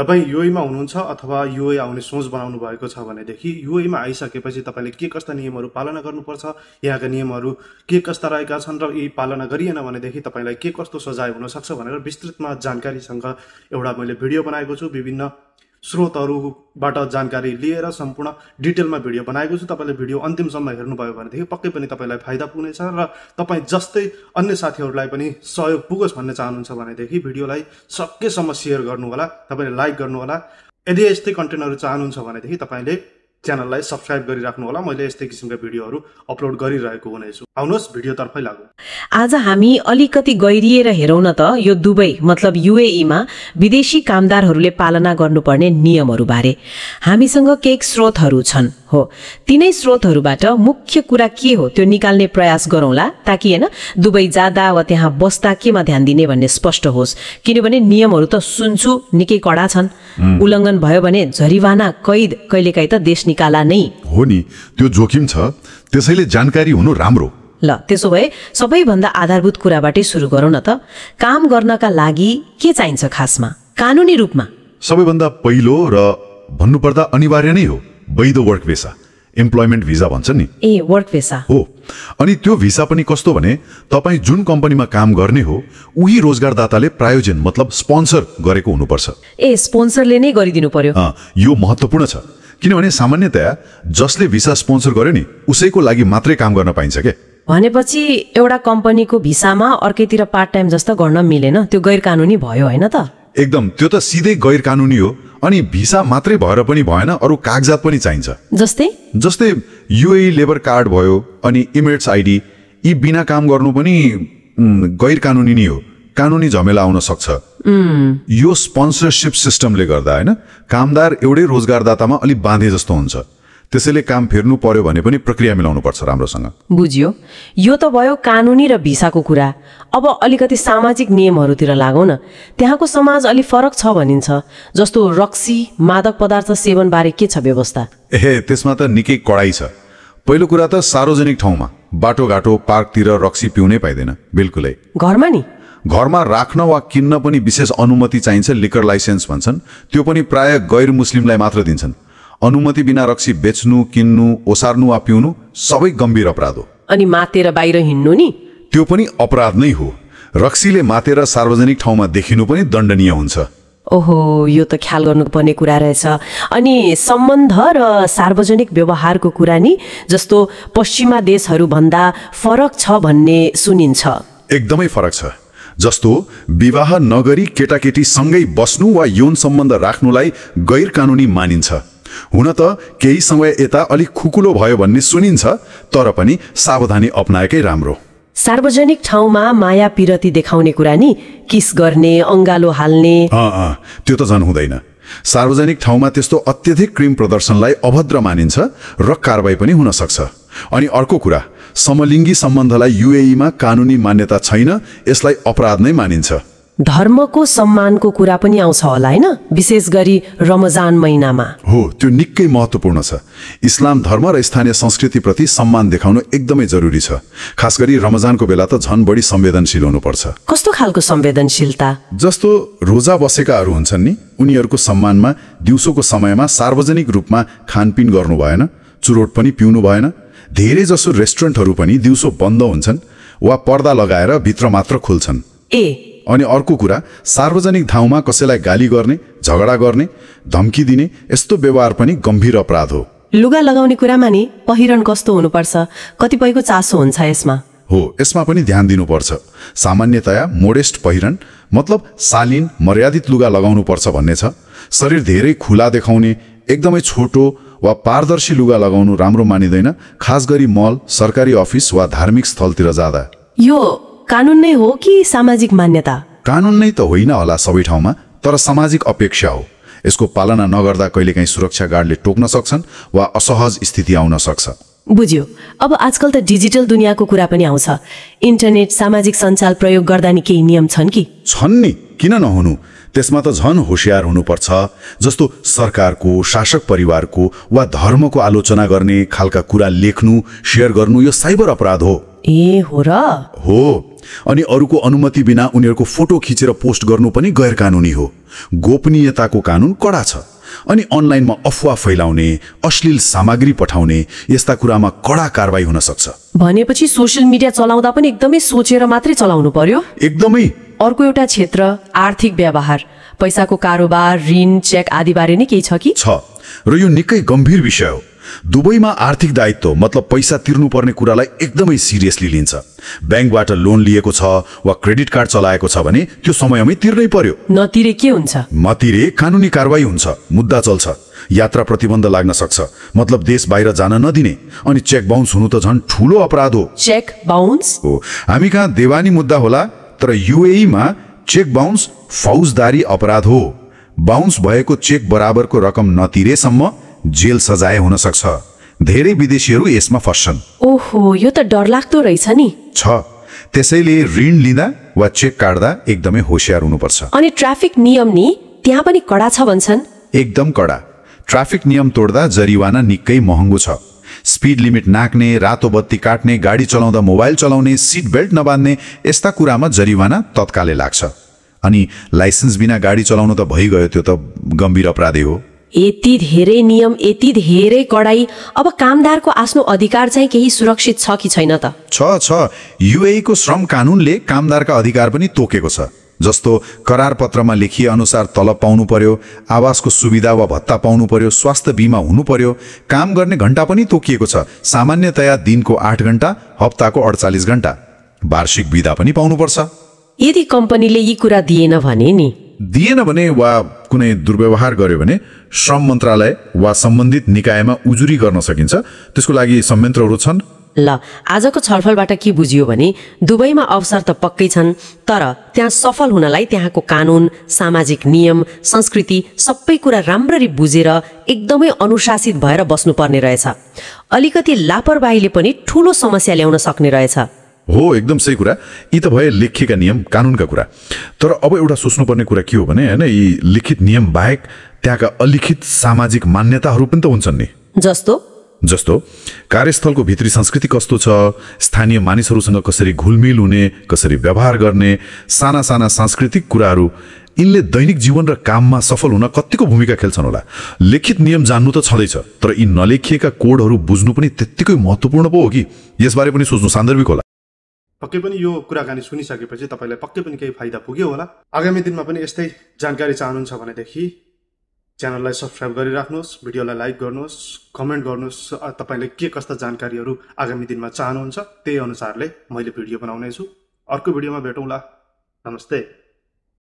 तपाईँ युएईमा हुनुहुन्छ अथवा युएई आउने सोच बनाउनु भएको छ भनेदेखि युएईमा आइसकेपछि तपाईँले के कस्ता नियमहरू पालना गर्नुपर्छ, यहाँका नियमहरू के कस्ता रहेका छन् र यी पालना गरिएन भनेदेखि तपाईँलाई के कस्तो सजाय हुन सक्छ भनेर विस्तृतमा जानकारीसँग एउटा मैले भिडियो बनाएको छु। विभिन्न स्रोतहरूबाट जानकारी लिएर सम्पूर्ण डिटेलमा भिडियो बनाएको छु। तपाईँले भिडियो अन्तिमसम्म हेर्नुभयो भनेदेखि पक्कै पनि तपाईँलाई फाइदा पुग्नेछ र तपाईँ जस्तै अन्य साथीहरूलाई पनि सहयोग पुगोस् भन्ने चाहनुहुन्छ भनेदेखि भिडियोलाई सकेसम्म सेयर गर्नुहोला, तपाईँले लाइक गर्नुहोला। यदि यस्तै कन्टेन्टहरू चाहनुहुन्छ भनेदेखि तपाईँले च्यानललाई सब्सक्राइब गरिराख्नु होला। मैले यस्तै किसिमका भिडियोहरू अपलोड गरिरहेको हुनेछु। आउनुहोस् भिडियोतर्फै लागौँ। आज हामी अलिकति गहिरिएर हेरौँ न त यो दुबई मतलब युएईमा विदेशी कामदारहरूले पालना गर्नुपर्ने नियमहरू बारे। हामीसँग केही स्रोतहरू छन्, हो तिनै स्रोतहरूबाट मुख्य कुरा के हो त्यो निकाल्ने प्रयास गरौँला, ताकि हैन दुबई जाँदा वा त्यहाँ बस्दा केमा ध्यान दिने भन्ने स्पष्ट होस्। किनभने नियमहरू त सुन्छु निकै कडा छन्, उल्लङ्घन भयो भने जरिवाना, कैद, कहिलेकाहीँ त देश निकाला नै हो नि। त्यो जोखिम छ, त्यसैले जानकारी हुनु राम्रो। ल त्यसो भए सबैभन्दा आधारभूत कुराबाटै सुरु गरौँ न त। काम गर्नका लागि के चाहिन्छ खासमा कानुनी रूपमा? सबैभन्दा पहिलो र भन्नुपर्दा अनिवार्य नै हो वैध वर्क भिसा, एम्प्लोइमेन्ट भिसा भन्छ नि। ए वर्क भिसा हो। अनि त्यो भिसा पनि कस्तो भने तपाईँ जुन कम्पनीमा काम गर्ने हो उही रोजगारदाताले प्रायोजन मतलब स्पोन्सर गरेको हुनुपर्छ। ए स्पोन्सरले नै गरिदिनु पर्यो। यो महत्त्वपूर्ण छ, किनभने सामान्यतया जसले भिसा स्पोन्सर गर्यो नि उसैको लागि मात्रै काम गर्न पाइन्छ के। भनेपछि एउटा कम्पनीको भिसामा अर्कैतिर पार्ट टाइम जस्तो गर्न मिलेन, त्यो गैर कानुनी भयो हैन त? एकदम, त्यो त सिधै गैर कानुनी हो। अनि भिसा मात्रै भएर पनि भएन, अरू कागजात पनि चाहिन्छ। जस्तै युएई लेबर कार्ड भयो अनि इमिरेट्स आइडी। यी बिना काम गर्नु पनि गैर कानुनी नै हो, कानुनी झमेला आउन सक्छ। यो स्पोन्सरशिप सिस्टमले गर्दा हैन कामदार एउटै रोजगारदातामा अलि बाँधे जस्तो हुन्छ। त्यसैले काम फेर्नु पर्यो भने पनि प्रक्रिया मिलाउनु पर्छ राम्रोसँग। बुझ्यो। यो त भयो कानुनी र भिसाको कुरा। अब अलिकति सामाजिक नियमहरूतिर लागौँ न। त्यहाँको समाज अलि फरक छ भनिन्छ, जस्तो रक्सी, मादक पदार्थ सेवन बारे के छ व्यवस्था? त्यसमा त निकै कडाई छ। पहिलो कुरा त सार्वजनिक ठाउँमा बाटोघाटो पार्कतिर रक्सी पिउनै पाइँदैन बिल्कुलै। घरमा नि? घरमा राख्न वा किन्न पनि विशेष अनुमति चाहिन्छ, लिकर लाइसेन्स भन्छन्। त्यो पनि प्राय गैर मुस्लिमलाई मात्र दिन्छन्। अनुमति बिना रक्सी बेच्नु, किन्नु, ओसार्नु वा पिउनु सबै गम्भीर अपराध हो। अनि मातेर बाहिर हिँड्नु नि? त्यो पनि अपराध नै हो। रक्सीले मातेर सार्वजनिक ठाउँमा देखिनु पनि दण्डनीय हुन्छ। ओहो, यो त ख्याल गर्नुपर्ने कुरा रहेछ। अनि सम्बन्ध र सार्वजनिक व्यवहारको कुरा नि जस्तो पश्चिमा देशहरू भन्दा फरक छ भन्ने सुनिन्छ। एकदमै फरक छ। जस्तो विवाह नगरी केटाकेटी सँगै बस्नु वा यौन सम्बन्ध राख्नुलाई गैर कानुनी मानिन्छ। हुन त केही समय यता अलिक खुकुलो भयो भन्ने सुनिन्छ, तर पनि सावधानी अपनाएकै राम्रो। सार्वजनिक ठाउँमा माया पिरती देखाउने कुरा नि, किस गर्ने, अंगालो हाल्ने, त्यो त झन् हुँदैन। सार्वजनिक ठाउँमा त्यस्तो अत्यधिक क्रिम प्रदर्शनलाई अभद्र मानिन्छ र कारबाही पनि हुन सक्छ। अनि अर्को कुरा, समलिङ्गी सम्बन्धलाई युएईमा कानुनी मान्यता छैन, यसलाई अपराध नै मानिन्छ। धर्मको सम्मानको कुरा पनि आउँछ होला हैन, विशेष गरी रमजान महिनामा? हो, त्यो निकै महत्त्वपूर्ण छ। इस्लाम धर्म र स्थानीय संस्कृतिप्रति सम्मान देखाउनु एकदमै जरुरी छ। खास गरी रमजानको बेला त झन् बढी संवेदनशील हुनुपर्छ। कस्तो खालको संवेदनशीलता? जस्तो रोजा बसेकाहरू हुन्छन् नि, उनीहरूको सम्मानमा दिउँसोको समयमा सार्वजनिक रूपमा खानपिन गर्नु भएन, चुरोट पनि पिउनु भएन। धेरै जसो रेस्टुरेन्टहरू पनि दिउँसो बन्द हुन्छन् वा पर्दा लगाएर भित्र मात्र खुल्छन्। अनि अर्को कुरा, सार्वजनिक ठाउँमा कसैलाई गाली गर्ने, झगडा गर्ने, धम्की दिने यस्तो व्यवहार पनि गम्भीर अपराध हो। लुगा लगाउने कुरामा नि पहिरन कस्तो हुनुपर्छ? कतिपयको चासो हुन्छ यसमा। हो, यसमा पनि ध्यान दिनुपर्छ। सामान्यतया मोडेस्ट पहिरन मतलब शालीन मर्यादित लुगा लगाउनु पर्छ भन्ने छ। शरीर धेरै खुला देखाउने, एकदमै छोटो वा पारदर्शी लुगा लगाउनु राम्रो मानिँदैन, खास गरी मल, सरकारी अफिस वा धार्मिक स्थलतिर जाँदा। यो कानुन नै हो कि सामाजिक मान्यता? कानुन नै त होइन होला सबै ठाउँमा, तर सामाजिक अपेक्षा हो। यसको पालना नगर्दा कहिलेकाहीँ सुरक्षा गार्डले टोक्न सक्छन् वा असहज स्थिति आउन सक्छ। बुझ्यो। अब आजकल त डिजिटल दुनियाँको कुरा पनि आउँछ। इन्टरनेट, सामाजिक सञ्जाल प्रयोग गर्दा नि केही नियम छन् कि? छन् नि, किन नहुनु। त्यसमा त झन् होशियार हुनुपर्छ। जस्तो सरकारको, शासक परिवारको वा धर्मको आलोचना गर्ने खालका कुरा लेख्नु, शेयर गर्नु यो साइबर अपराध हो। ए हो र? हो। अनि अरूको अनुमति बिना उनीहरूको फोटो खिचेर पोस्ट गर्नु पनि गैर कानुनी हो। गोपनीयताको कानुन कडा छ। अनि अनलाइनमा अफवाह फैलाउने, अश्लील सामग्री पठाउने यस्ता कुरामा कडा कारबाही हुन सक्छ। भनेपछि सोशल मिडिया चलाउँदा पनि एकदमै सोचेर मात्रै चलाउनु पर्यो? एकदमै। अर्को एउटा क्षेत्र आर्थिक व्यवहार, पैसाको कारोबार, ऋण, चेक आदि बारे नै केही छ कि? छ, र यो निकै गम्भीर विषय हो। दुबईमा आर्थिक दायित्व मतलब पैसा तिर्नुपर्ने कुरालाई एकदमै सिरियसली लिन्छ। ब्याङ्कबाट लोन लिएको छ वा क्रेडिट कार्ड चलाएको छ भने त्यो समयमै तिर्नै पर्यो। नतिरे के हुन्छ? नतिरे कानुनी कारबाही हुन्छ, मुद्दा चल्छ, यात्रा प्रतिबन्ध लाग्न सक्छ, मतलब देश बाहिर जान नदिने। अनि चेक बाउन्स हुनु त झन् ठूलो अपराध हो। चेक बाउन्स हो। हामी कहाँ देवानी मुद्दा होला, तर युएईमा चेक बाउन्स फौजदारी अपराध हो। बाउन्स भएको चेक बराबरको रकम नतिरेसम्म जेल सजाय हुन सक्छ। धेरै विदेशीहरू यसमा फस्छन्। ओहो, यो त डरलाग्दो रहेछ नि। छ, त्यसैले ऋण लिँदा वा चेक काट्दा एकदमै होशियार हुनुपर्छ। अनि ट्राफिक नियम नि त्यहाँ पनि कडा छ भन्छन्? एकदम कडा। ट्राफिक नियम तोड्दा जरिवाना निकै महँगो छ। स्पिड लिमिट नाक्ने, रातो बत्ती काट्ने, गाडी चलाउँदा मोबाइल चलाउने, सिट बेल्ट नबान्ने यस्ता कुरामा जरिवाना तत्कालै लाग्छ। अनि लाइसेन्स बिना गाडी चलाउनु त भइगयो, त्यो त गम्भीर अपराधी हो। यति धेरै नियम, यति धेरै कडाई, अब कामदारको आफ्नो अधिकार चाहिँ केही सुरक्षित छ कि छैन त? छ। युएई को श्रम कानूनले कामदारका अधिकार पनि तोकेको छ। जस्तो करार पत्रमा लेखिए अनुसार तलब पाउनु पर्यो, आवासको सुविधा वा भत्ता पाउनु पर्यो, स्वास्थ्य बीमा हुनु पर्यो, काम गर्ने घण्टा पनि तोकिएको छ। सामान्यतया दिनको 8 घण्टा, हप्ताको 48 घण्टा। वार्षिक बिदा पनि पाउनुपर्छ। यदि कम्पनीले यी कुरा दिएन भने वा कुनै दुर्व्यवहार गर्यो भने श्रम मन्त्रालय वा सम्बन्धित निकायमा उजुरी गर्न सकिन्छ। त्यसको लागि संयन्त्रहरू छन्। ल, आजको छलफलबाट के बुझियो भने दुबईमा अवसर त पक्कै छन्, तर त्यहाँ सफल हुनलाई त्यहाँको कानुन, सामाजिक नियम, संस्कृति सबै कुरा राम्ररी बुझेर एकदमै अनुशासित भएर बस्नुपर्ने रहेछ। अलिकति लापरवाहीले पनि ठूलो समस्या ल्याउन सक्ने रहेछ। हो, एकदम सही कुरा। यी त भए लेखिएका नियम, कानुनका कुरा। तर अब एउटा सोच्नुपर्ने कुरा के हो भने हैन, यी लिखित नियम बाहेक त्यहाँका अलिखित सामाजिक मान्यताहरू पनि त हुन्छन् नि। जस्तो कार्यस्थलको भित्री संस्कृति कस्तो छ, स्थानीय मानिसहरूसँग कसरी घुलमिल हुने, कसरी व्यवहार गर्ने, साना साना सांस्कृतिक कुराहरू। यिनले दैनिक जीवन र काममा सफल हुन कतिको भूमिका खेल्छन् होला। लिखित नियम जान्नु त छँदैछ, तर यी नलेखिएका कोडहरू बुझ्नु पनि त्यत्तिकै महत्त्वपूर्ण पो हो कि? यसबारे पनि सोच्नु सान्दर्भिक होला। पक्कै पनि यो कुराकानी सुनिसकेपछि तपाईँलाई पक्कै पनि केही फाइदा पुग्यो होला। आगामी दिनमा पनि यस्तै जानकारी चाहनुहुन्छ भनेदेखि च्यानललाई सब्सक्राइब गरिराख्नुहोस्, भिडियोलाई लाइक गर्नुहोस्, कमेन्ट गर्नुहोस्। तपाईँले के कस्ता जानकारीहरू आगामी दिनमा चाहनुहुन्छ त्यही अनुसारले मैले भिडियो बनाउनेछु। अर्को भिडियोमा भेटौँला। नमस्ते।